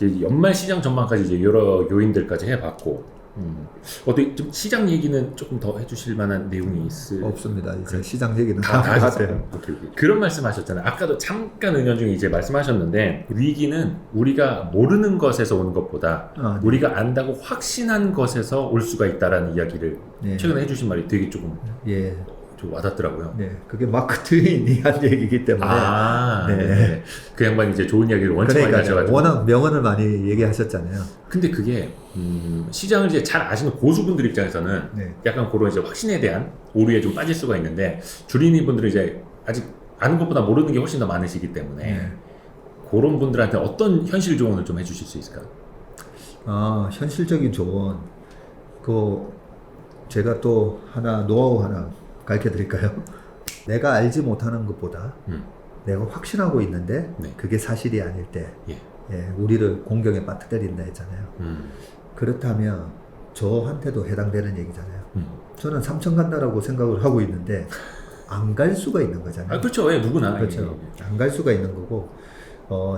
이제 연말 시장 전망까지 이제 여러 요인들까지 해봤고, 어떻게 좀 시장 얘기는 조금 더 해주실 만한 내용이 없습니다. 이제 시장 얘기는 다 다 하셨어요. 오케이. 그런 말씀하셨잖아요. 아까도 잠깐 은연중에 이제 말씀하셨는데 위기는 우리가 모르는 것에서 오는 것보다 네. 우리가 안다고 확신한 것에서 올 수가 있다라는 이야기를 네. 최근에 해주신 말이 되게 조금 예. 좀 와닿더라고요. 네, 그게 마크 트웨인이 한 얘기이기 때문에. 네. 네. 그 양반이 이제 좋은 이야기를 원체 많이 하셔가지고. 워낙 명언을 많이 얘기하셨잖아요. 근데 그게 시장을 이제 잘 아시는 고수분들 입장에서는 네. 약간 그런 이제 확신에 대한 오류에 좀 빠질 수가 있는데 주린이 분들은 이제 아직 아는 것보다 모르는 게 훨씬 더 많으시기 때문에 네. 그런 분들한테 어떤 현실 조언을 좀 해주실 수 있을까요? 현실적인 조언. 제가 또 노하우 하나 가르쳐 드릴까요? 내가 알지 못하는 것보다 내가 확신하고 있는데 네. 그게 사실이 아닐 때 예. 우리를 공경에 빠뜨린다 했잖아요. 그렇다면 저한테도 해당되는 얘기잖아요. 저는 삼천 간다라고 생각을 하고 있는데 안 갈 수가 있는 거잖아요. 그렇죠. 예, 누구나. 그렇죠. 안 갈 수가 있는 거고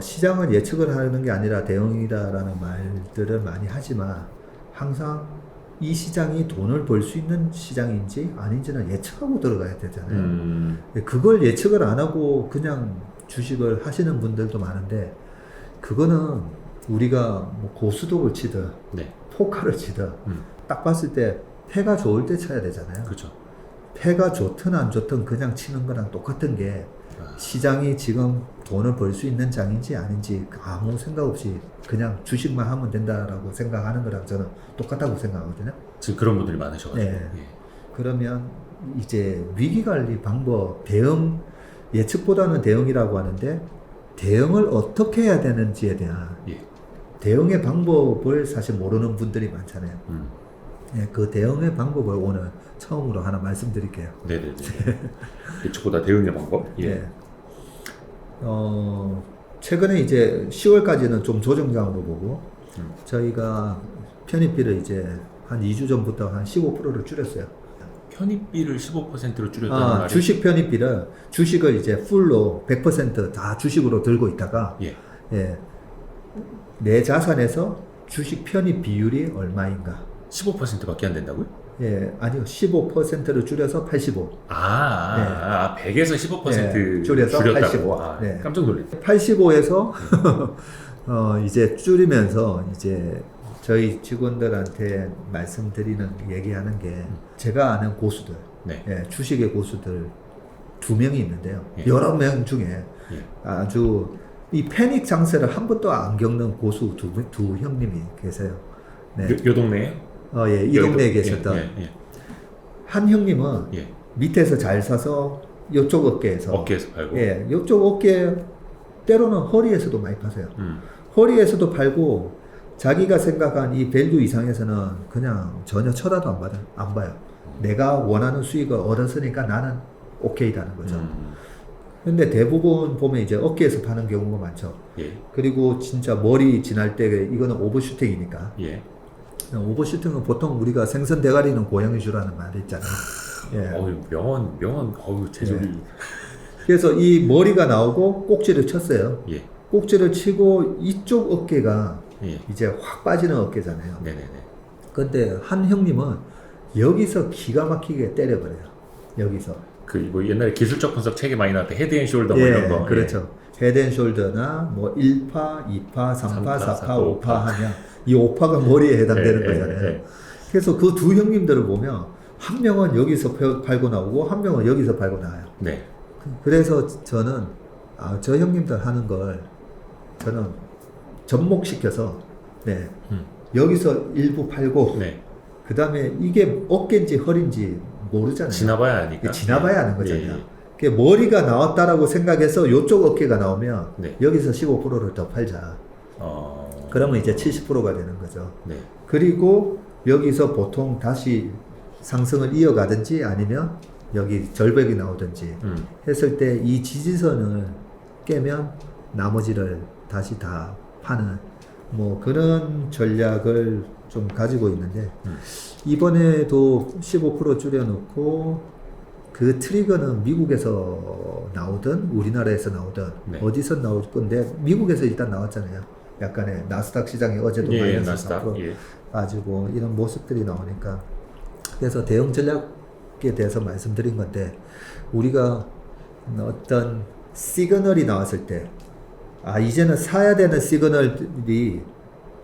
시장은 예측을 하는 게 아니라 대응이다라는 말들을 많이 하지만 항상 이 시장이 돈을 벌 수 있는 시장인지 아닌지는 예측하고 들어가야 되잖아요. 그걸 예측을 안 하고 그냥 주식을 하시는 분들도 많은데 그거는 우리가 뭐 고수독을 치든 네. 포카를 치든 딱 봤을 때 패가 좋을 때 쳐야 되잖아요. 그렇죠. 패가 좋든 안 좋든 그냥 치는 거랑 똑같은 게 시장이 지금 돈을 벌 수 있는 장인지 아닌지 아무 생각 없이 그냥 주식만 하면 된다라고 생각하는 거랑 저는 똑같다고 생각하거든요. 지금 그런 분들이 많으셔가지고. 네. 예. 그러면 이제 위기관리 방법, 대응, 예측보다는 대응이라고 하는데 대응을 어떻게 해야 되는지에 대한 예. 대응의 방법을 사실 모르는 분들이 많잖아요. 그 대응의 방법을 오늘 처음으로 하나 말씀드릴게요. 네네네. 예측보다 대응의 방법? 예. 네. 최근에 이제 10월까지는 좀 조정장으로 보고 저희가 편입비를 이제 한 2주 전부터 한 15%를 줄였어요. 편입비를 15%로 줄였다는 말이? 주식 편입비를 주식을 이제 풀로 100% 다 주식으로 들고 있다가 예. 내 자산에서 주식 편입 비율이 얼마인가? 15%밖에 안 된다고요? 예, 아니요. 15%를 줄여서 85. 100에서 15% 줄여서 줄였다고. 85. 네. 깜짝 놀랐어요. 85에서 이제 줄이면서 이제 저희 직원들한테 말씀드리는 얘기하는 게 제가 아는 고수들, 네. 주식의 고수들 2명이 있는데요. 예. 여러 명 중에 예. 아주 이 패닉 장세를 한 번도 안 겪는 고수 두 형님이 계세요. 네. 요 동네에? 이 동네에 계셨던 한 형님은 밑에서 잘 사서 이쪽 어깨에서 팔고 이쪽 어깨 때로는 허리에서도 많이 파세요. 허리에서도 팔고 자기가 생각한 이 밸류 이상에서는 그냥 전혀 쳐다도 안 봐요. 내가 원하는 수익을 얻었으니까 나는 오케이다는 거죠. 근데 대부분 보면 이제 어깨에서 파는 경우가 많죠. 그리고 진짜 머리 지날 때 이거는 오버슈팅이니까. 오버슈팅은 보통 우리가 생선 대가리는 고양이 주라는 말이 있잖아요. 명언, 제조리. 그래서 이 머리가 나오고 꼭지를 쳤어요. 예. 꼭지를 치고 이쪽 어깨가 이제 확 빠지는 어깨잖아요. 네네네. 근데 한 형님은 여기서 기가 막히게 때려버려요. 여기서. 뭐 옛날에 기술적 분석 책에 많이 나왔던 헤드앤숄더 뭐 이런 거. 그렇죠. 헤드앤숄더나 뭐 1파, 2파, 3파, 4파, 5파 하면 이 5파가 머리에 해당되는 거잖아요. 그래서 그 두 형님들을 보면 한 명은 여기서 팔고 나오고 한 명은 여기서 팔고 나와요. 네. 그래서 저는 저 형님들 하는 걸 저는 접목시켜서 여기서 일부 팔고 그 다음에 이게 어깨인지 허리인지 모르잖아요. 지나봐야 하니까. 지나봐야 하는 거잖아요. 머리가 나왔다라고 생각해서 이쪽 어깨가 나오면 여기서 15%를 더 팔자. 그러면 이제 70%가 되는 거죠. 그리고 여기서 보통 다시 상승을 이어가든지 아니면 여기 절벽이 나오든지 했을 때 이 지지선을 깨면 나머지를 다시 다 파는 뭐 그런 전략을 좀 가지고 있는데 이번에도 15% 줄여놓고 그 트리거는 미국에서 나오든 우리나라에서 나오든 어디서 나올 건데 미국에서 일단 나왔잖아요. 약간의 나스닥 시장이 어제도 예, 마이너스 나스닥. 4% 예. 빠지고 이런 모습들이 나오니까 그래서 대응 전략에 대해서 말씀드린 건데 우리가 어떤 시그널이 나왔을 때 이제는 사야 되는 시그널이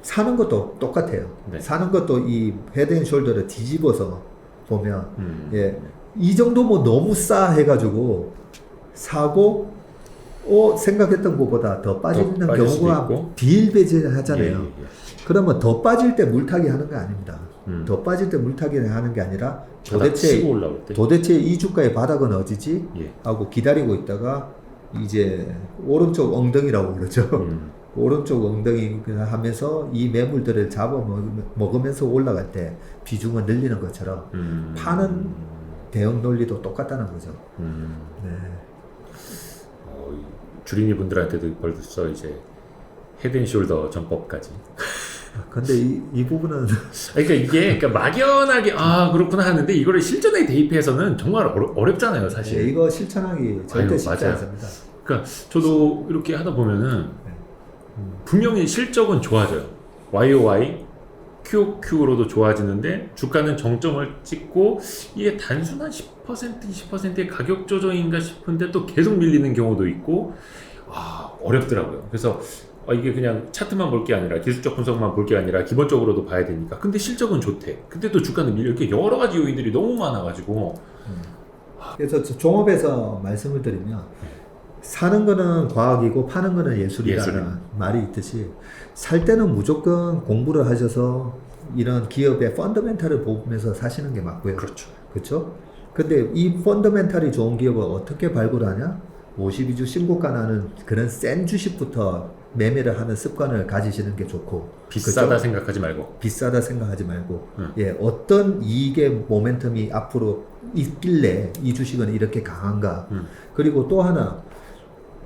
사는 것도 똑같아요. 네. 사는 것도 이 헤드앤숄더를 뒤집어서 보면 예, 이 정도 뭐 너무 싸 해가지고 사고 생각했던 것보다 더 빠지는 경우가 비일비재하잖아요. 예, 예, 예. 그러면 더 빠질 때 물타기 하는 거 아닙니다. 더 빠질 때 물타기 하는 게 아니라 도대체 이 주가의 바닥은 어디지? 예. 하고 기다리고 있다가 이제 오른쪽 엉덩이라고 그러죠. 오른쪽 엉덩이 하면서 이 매물들을 잡아 먹으면서 올라갈 때 비중을 늘리는 것처럼 파는 대응 논리도 똑같다는 거죠. 네. 주린이 분들한테도 벌써 이제 헤드앤숄더 전법까지. 근데 이 부분은 그러니까 이게 막연하게 그렇구나 하는데 이거를 실전에 대입해서는 정말 어렵잖아요, 사실. 네, 이거 실천하기 절대 쉽지 맞아요. 않습니다. 그러니까 저도 이렇게 하다 보면은 분명히 실적은 좋아져요. YOY, QOQ로도 좋아지는데 주가는 정점을 찍고 이게 단순한 10% 20%의 가격 조정인가 싶은데 또 계속 밀리는 경우도 있고 어렵더라고요. 그래서 이게 그냥 차트만 볼 게 아니라 기술적 분석만 볼 게 아니라 기본적으로도 봐야 되니까 근데 실적은 좋대. 근데 또 주가는 밀려. 이렇게 여러 가지 요인들이 너무 많아가지고 그래서 종합해서 말씀을 드리면 사는 거는 과학이고 파는 거는 예술이라는 말이 있듯이 살 때는 무조건 공부를 하셔서 이런 기업의 펀더멘탈을 보면서 사시는 게 맞고요. 그렇죠. 그렇죠? 근데 이 펀더멘탈이 좋은 기업을 어떻게 발굴하냐? 52주 신고가 나는 그런 센 주식부터 매매를 하는 습관을 가지시는 게 좋고 비싸다 그렇죠? 생각하지 말고 비싸다 생각하지 말고 예, 어떤 이익의 모멘텀이 앞으로 있길래 이 주식은 이렇게 강한가 그리고 또 하나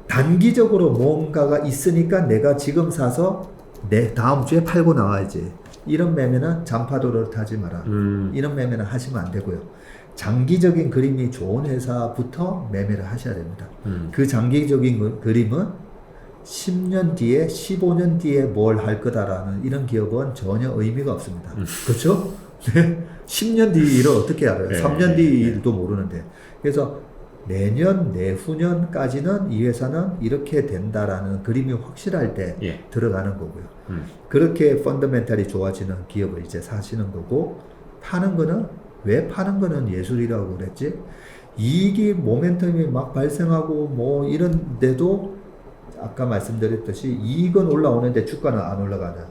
단기적으로 뭔가가 있으니까 내가 지금 사서 내 다음 주에 팔고 나와야지. 이런 매매는 잔파도를 타지 마라. 이런 매매는 하시면 안 되고요. 장기적인 그림이 좋은 회사부터 매매를 하셔야 됩니다. 그 장기적인 그림은 10년 뒤에 15년 뒤에 뭘 할 거다라는 이런 기업은 전혀 의미가 없습니다. 그렇죠? 10년 뒤 일을 어떻게 알아요? 3년 뒤 일도 모르는데. 그래서 내년, 내후년까지는 이 회사는 이렇게 된다라는 그림이 확실할 때 들어가는 거고요. 그렇게 펀더멘탈이 좋아지는 기업을 이제 사시는 거고, 파는 거는, 왜 파는 거는 예술이라고 그랬지? 이익이 모멘텀이 막 발생하고 뭐 이런데도 아까 말씀드렸듯이 이익은 올라오는데 주가는 안 올라가는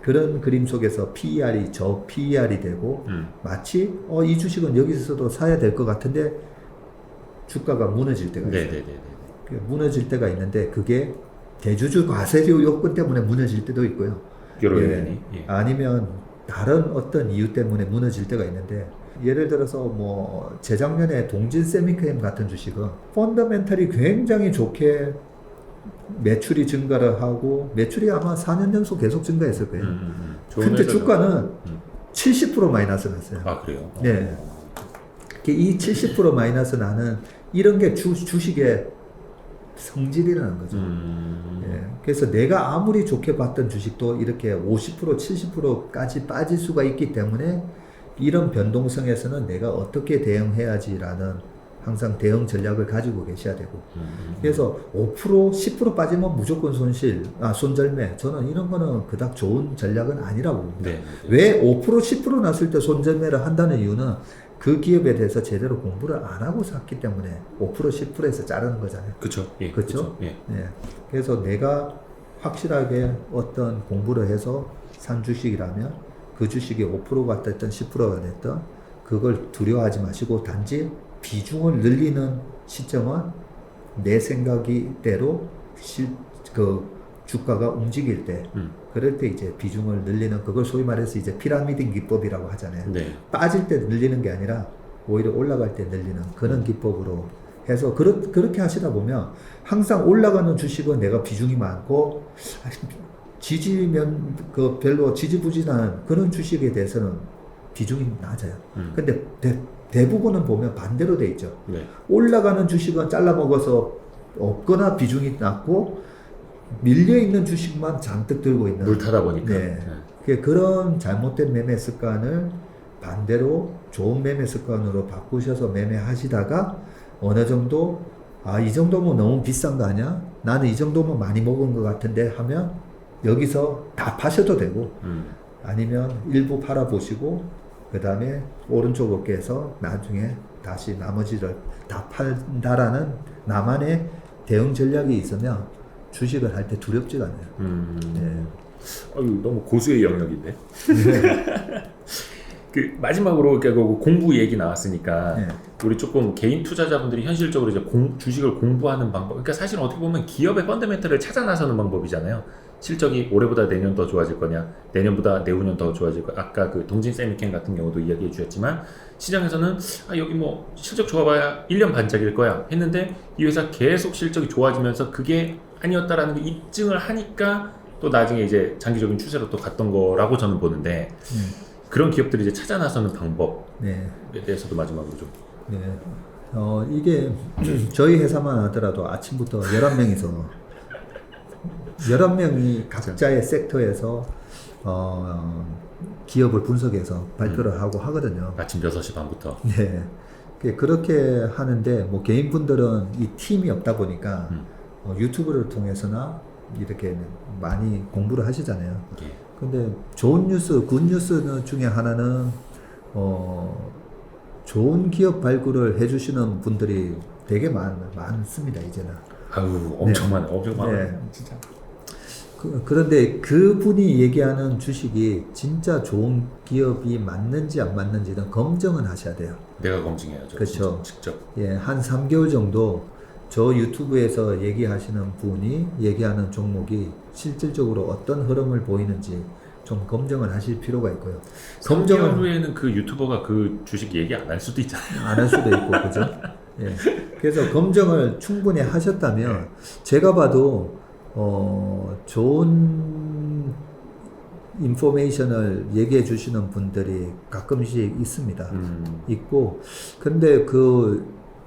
그런 그림 속에서 PER이 저 PER이 되고 마치 이 주식은 여기서도 사야 될 것 같은데 주가가 무너질 때가 있어요. 무너질 때가 있는데 그게 대주주 과세료 요건 때문에 무너질 때도 있고요. 아니면 다른 어떤 이유 때문에 무너질 때가 있는데 예를 들어서 뭐 재작년에 동진 세미캠 같은 주식은 펀더멘탈이 굉장히 좋게 매출이 증가를 하고 매출이 아마 4년 연속 계속 증가했을 거예요. 근데 주가는 70% 마이너스 났어요. 아 그래요? 네. 이 70% 마이너스 나는 이런 게 주식의 성질이라는 거죠. 예. 그래서 내가 아무리 좋게 봤던 주식도 이렇게 50% 70%까지 빠질 수가 있기 때문에 이런 변동성에서는 내가 어떻게 대응해야지라는 항상 대응 전략을 가지고 계셔야 되고 그래서 5% 10% 빠지면 무조건 손절매 저는 이런 거는 그닥 좋은 전략은 아니라고 봅니다. 왜 5% 10% 났을 때 손절매를 한다는 이유는 그 기업에 대해서 제대로 공부를 안 하고 샀기 때문에 5% 10%에서 자르는 거잖아요. 그렇죠. 그렇죠. 네. 그래서 내가 확실하게 어떤 공부를 해서 산 주식이라면 그 주식이 5%가 됐든 10%가 됐든 그걸 두려워하지 마시고 단지 비중을 늘리는 시점은 내 생각이대로 그 주가가 움직일 때 그럴 때 이제 비중을 늘리는 그걸 소위 말해서 이제 피라미드 기법이라고 하잖아요. 빠질 때 늘리는 게 아니라 오히려 올라갈 때 늘리는 그런 기법으로 해서 그렇게 하시다 보면 항상 올라가는 주식은 내가 비중이 많고 그 별로 지지부진한 그런 주식에 대해서는 비중이 낮아요. 근데 대부분은 보면 반대로 돼 있죠. 올라가는 주식은 잘라 먹어서 없거나 비중이 낮고 밀려 있는 주식만 잔뜩 들고 있는 물 타다 보니까. 네. 그런 잘못된 매매 습관을 반대로 좋은 매매 습관으로 바꾸셔서 매매하시다가 어느 정도 이 정도면 너무 비싼 거 아니야? 나는 이 정도면 많이 먹은 것 같은데 하면 여기서 다 파셔도 되고 아니면 일부 팔아보시고 그 다음에 오른쪽 어깨에서 나중에 다시 나머지를 다 판다라는 나만의 대응 전략이 있으면 주식을 할 때 두렵지가 않아요. 네. 너무 고수의 영역인데. 그 마지막으로 그 공부 얘기 나왔으니까 네. 우리 조금 개인 투자자분들이 현실적으로 이제 주식을 공부하는 방법. 그러니까 사실 어떻게 보면 기업의 펀더멘털을 찾아 나서는 방법이잖아요. 실적이 올해보다 내년 더 좋아질 거냐, 내년보다 내후년 더 좋아질 거냐. 아까 그 동진 세미캠 같은 경우도 이야기해 주셨지만 시장에서는 여기 뭐 실적 좋아봐야 1년 반짝일 거야 했는데 이 회사 계속 실적이 좋아지면서 그게 아니었다라는 걸 입증을 하니까 또 나중에 이제 장기적인 추세로 또 갔던 거라고 저는 보는데 그런 기업들이 이제 찾아 나서는 방법에 대해서도 마지막으로 좀. 네. 이게 저희 회사만 하더라도 아침부터 11명이 각자의 섹터에서 기업을 분석해서 발표를 하고 하거든요. 아침 6시 반부터. 네. 그렇게 하는데 뭐 개인분들은 이 팀이 없다 보니까 유튜브를 통해서나 이렇게 많이 공부를 하시잖아요. 근데 좋은 뉴스, 굿 뉴스 중에 하나는 좋은 기업 발굴을 해주시는 분들이 되게 많습니다 이제는. 엄청 많아요. 엄청 많아요. 네. 진짜. 그런데 그분이 얘기하는 주식이 진짜 좋은 기업이 맞는지 안 맞는지는 검증은 하셔야 돼요. 내가 검증해야죠. 그렇죠. 직접. 예, 한 3개월 정도 저 유튜브에서 얘기하시는 분이 얘기하는 종목이 실질적으로 어떤 흐름을 보이는지 좀 검증을 하실 필요가 있고요. 3개월 후에는 그 유튜버가 그 주식 얘기 안 할 수도 있잖아요. 안 할 수도 있고, 그죠? 예. 그래서 검증을 충분히 하셨다면 제가 봐도 좋은 인포메이션을 얘기해 주시는 분들이 가끔씩 있습니다. 있고, 근데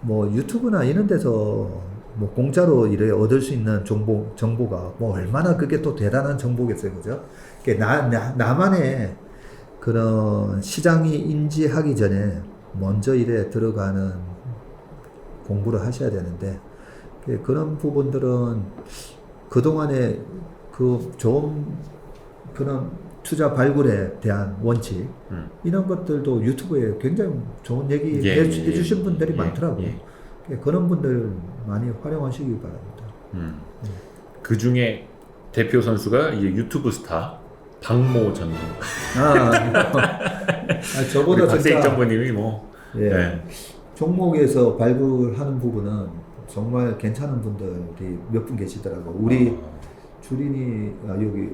뭐 유튜브나 이런 데서 뭐 공짜로 이래 얻을 수 있는 정보가 뭐 얼마나 그게 또 대단한 정보겠어요, 그죠? 나만의 그런 시장이 인지하기 전에 먼저 이래 들어가는 공부를 하셔야 되는데, 그런 부분들은 그동안에 그 좋은 그런 투자 발굴에 대한 원칙 이런 것들도 유튜브에 굉장히 좋은 얘기 해주신 분들이 많더라고요. 그런 분들 많이 활용하시기 바랍니다. 그 중에 대표 선수가 이제 유튜브 스타 박모 전문. 저보다 박세익 전무님이 뭐 종목에서 발굴하는 부분은 정말 괜찮은 분들이 몇 분 계시더라고. 우리 주린이 여기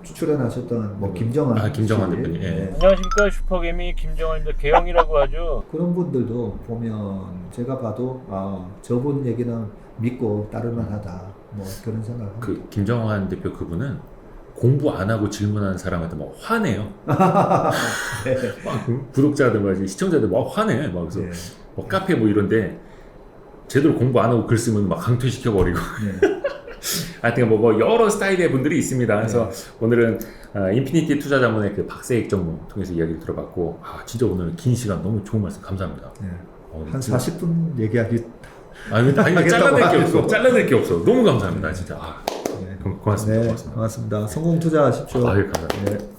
출연하셨던 뭐 김정환 대표님. 안녕하십니까, 슈퍼개미 김정환입니다. 개영이라고 하죠. 그런 분들도 보면 제가 봐도 저분 얘기는 믿고 따를만하다 뭐 그런 생각합니다. 그 김정환 대표 그분은 공부 안 하고 질문하는 사람한테 막 화내요. 네. 막 구독자들, 시청자들 막 화내. 막 그래서 뭐 카페 뭐 이런데 제대로 공부 안 하고 글 쓰면 막 강퇴시켜 버리고. 하여튼 뭐 여러 스타일의 분들이 있습니다. 그래서 오늘은 인피니티 투자자문의 그 박세익 전문 통해서 이야기를 들어봤고, 진짜 오늘 긴 시간 너무 좋은 말씀 감사합니다. 한 40분 얘기하기. 아니 잘라낼 게 없어. 너무 감사합니다, 진짜. 고맙습니다. 고맙습니다. 성공 투자하십시오. 감사합니다. 네.